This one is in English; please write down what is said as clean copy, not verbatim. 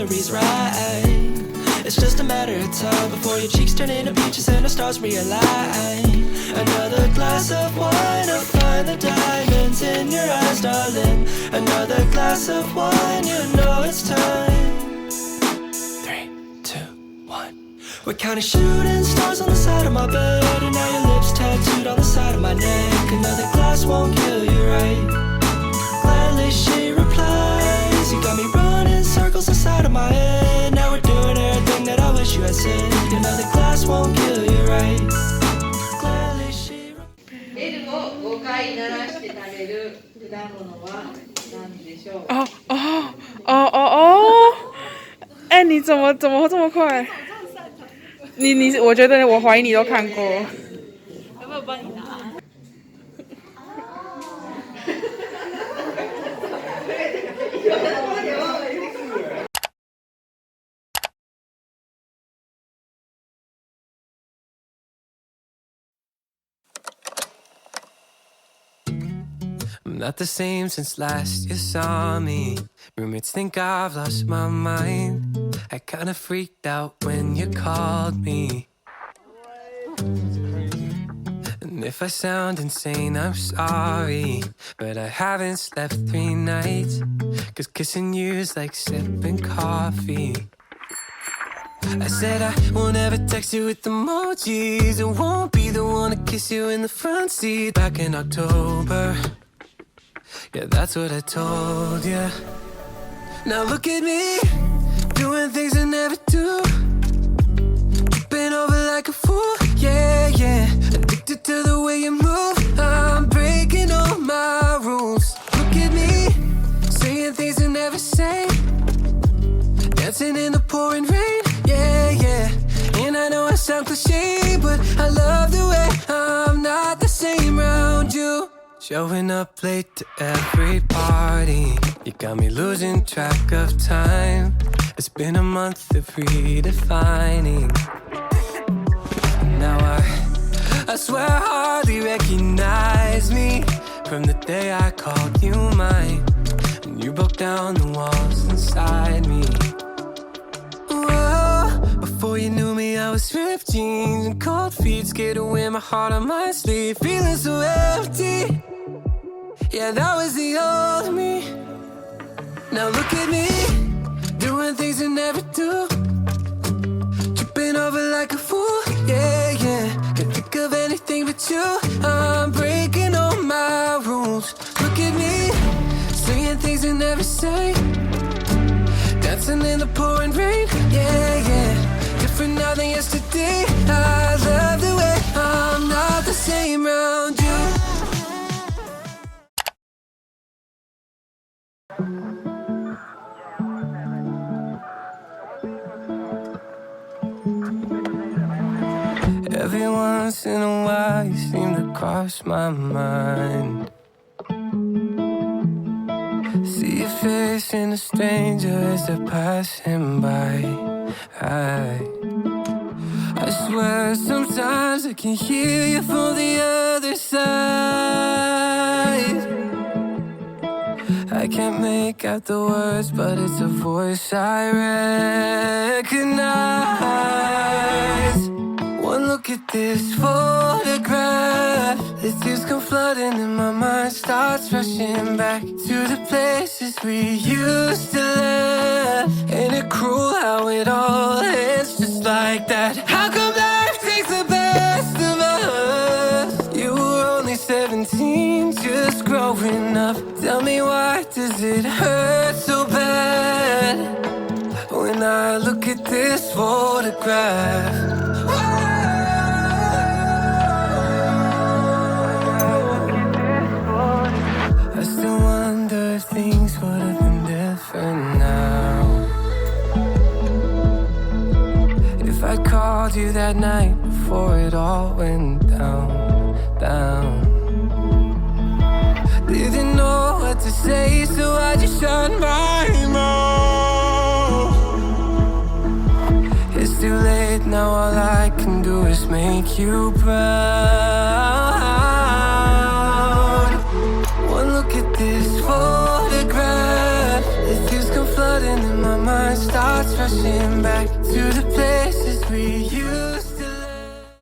memories right. It's just a matter of time before your cheeks turn into peaches and the stars realign. Another glass of wine to find the diamonds in your eyes, darling. Another glass of wine, you know it's time. 3, 2, 1. We're counting shooting stars on the side of my bed, and now your lips tattooed on the side of my neck. Another glass won't kill you, right? Gladly she replies. You got me running circles inside of my head. Now we're doing everything that I wish you had said. Another glass won't kill you, right? Gladly she replies. ベルを5回鳴らして食べる果物は何でしょう？哎，你怎么会这么快？你，我觉得我怀疑你都看过。要不要帮你拿？I'm not the same since last you saw me. Roommates think I've lost my mind. I kinda freaked out when you called me. And if I sound insane, I'm sorry. But I haven't slept 3 nights. 'Cause kissing you's like sipping coffee. I said I won't ever text you with emojis. I won't be the one to kiss you in the front seat. Back in October, yeah, that's what I told you. Now look at me, doing things I never do. Tripping over like a fool, yeah, yeah. Addicted to the way you move. I'm breaking all my rules. Look at me, saying things I never say. Dancing in the pouring rain, yeah, yeah. And I know I sound cliche, but I love the way I'm not the same around you. Showing up late to every party. You got me losing track of time. It's been a month of redefining. Now I swear I hardly recognize me from the day I called you mine. And you broke down the walls inside me. Whoa, before you knew me, I was ripped jeans and cold feet, scared to wear my heart on my sleeve, feeling so empty. Yeah, that was the old me. Now look at me, doing things I never do. Tripping over like a fool, yeah, yeah. Can't think of anything but you. I'm breaking all my rules. Look at me, saying things I never say. Dancing in the pouring rain, yeah, yeah. Different now than yesterday. I love the way I'm not the same around you. Every once in a while you seem to cross my mind. See your face in a stranger as they're passing by. I swear sometimes I can hear you from the other side. I can't make out the words, but it's a voice I recognize. One look at this photograph, the tears come flooding and my mind starts rushing back to the places we used to laugh. Ain't it cruel how it all ends just like that? How come life takes the best of us? You were only 17, just growing up. Tell me, why does it hurt so bad when I look at this photograph? I still wonder if things would have been different now. If I called you that night before it all went down. Didn't know what to say, so I just shut my mouth. It's too late now, all I can do is make you proud. One look at this photograph, the tears come flooding and my mind starts rushing back to